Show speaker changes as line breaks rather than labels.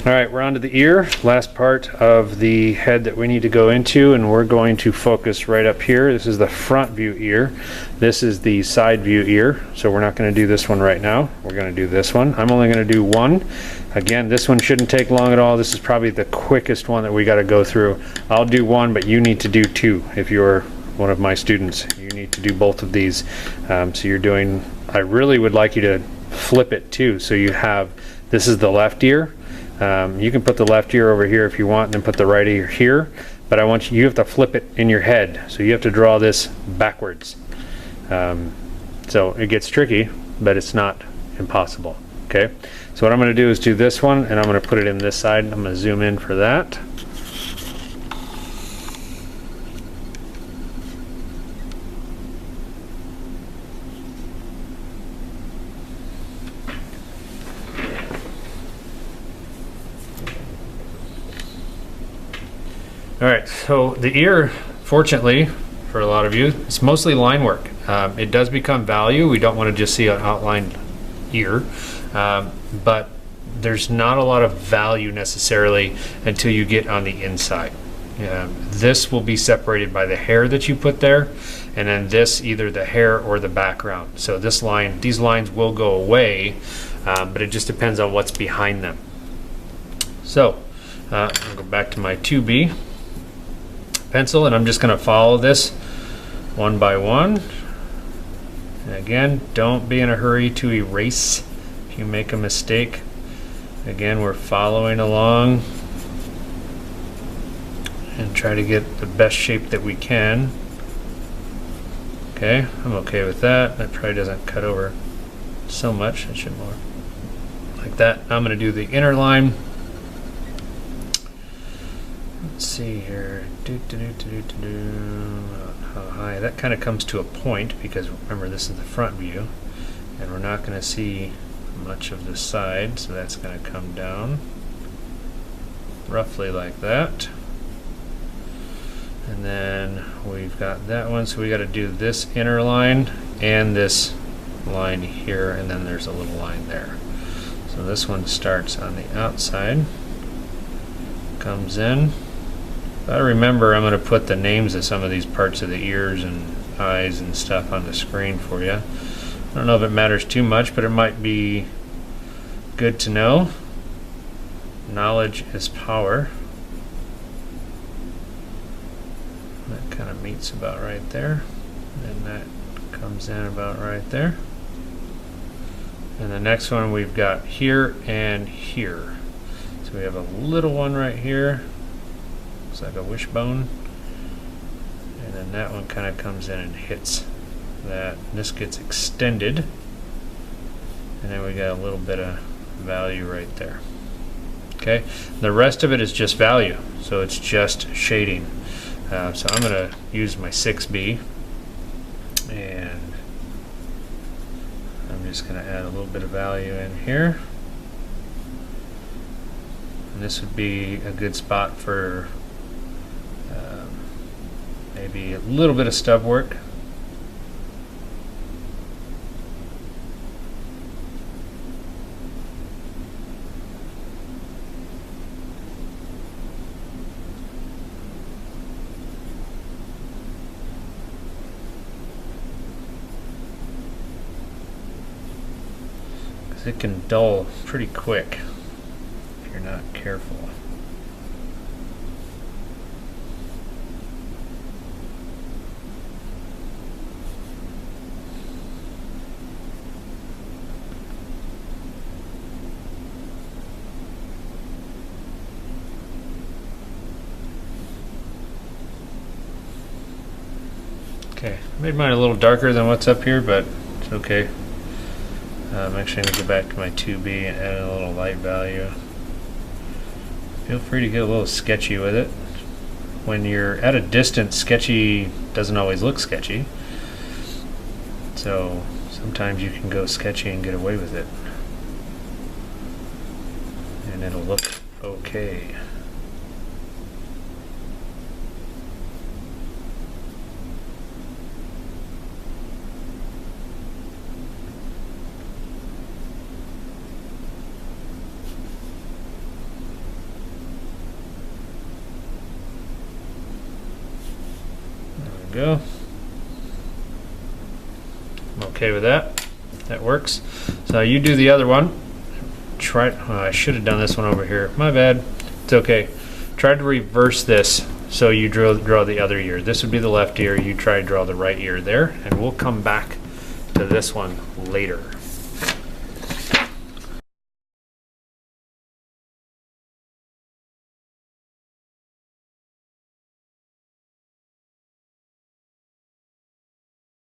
All right, we're on to the ear, last part of the head that we need to go into, and we're going to focus right up here. This is the front view ear. This is the side view ear, so we're not going to do this one right now. We're going to do this one. I'm only going to do one. Again, this one shouldn't take long at all. This is probably the quickest one that we got to go through. I'll do one, but you need to do two. If you're one of my students, you need to do both of these. So you're doing, I really would like you to flip it too. So you have, this is the left ear. You can put the left ear over here if you want, and then put the right ear here, but I want you have to flip it in your head, so you have to draw this backwards. So it gets tricky, but it's not impossible. Okay, so what I'm going to do is do this one, and I'm going to put it in this side. I'm going to zoom in for that. All right, so the ear, fortunately, for a lot of you, it's mostly line work. It does become value. We don't want to just see an outlined ear, but there's not a lot of value necessarily until you get on the inside. This will be separated by the hair that you put there, and then this, either the hair or the background. So this line, these lines will go away, but it just depends on what's behind them. So I'll go back to my 2B pencil, and I'm just going to follow this one by one. And again, don't be in a hurry to erase if you make a mistake. Again, we're following along and try to get the best shape that we can. Okay, I'm okay with that. That probably doesn't cut over so much. It should more like that. I'm going to do the inner line. Let's see here. How high? That kind of comes to a point, because remember, this is the front view, and we're not going to see much of the side, so that's going to come down roughly like that. And then we've got that one, so we got to do this inner line and this line here, and then there's a little line there. So this one starts on the outside, comes in. I remember I'm going to put the names of some of these parts of the ears and eyes and stuff on the screen for you. I don't know if it matters too much, but it might be good to know. Knowledge is power. That kind of meets about right there. And that comes in about right there. And the next one we've got here and here. So we have a little one right here. Looks like a wishbone, and then that one kind of comes in and hits that. This gets extended, and then we got a little bit of value right there. Okay, the rest of it is just value, so it's just shading. So I'm going to use my 6B, and I'm just going to add a little bit of value in here. And this would be a good spot for maybe a little bit of stub work. Because it can dull pretty quick if you're not careful. Okay, I made mine a little darker than what's up here, but it's okay. I'm actually going to go back to my 2B and add a little light value. Feel free to get a little sketchy with it. when you're at a distance, sketchy doesn't always look sketchy. So sometimes you can go sketchy and get away with it. And it'll look okay. Go. I'm okay with that. That works. So you do the other one. Try. I should have done this one over here. My bad. It's okay. Try to reverse this so you draw the other ear. This would be the left ear. You try to draw the right ear there, and we'll come back to this one later.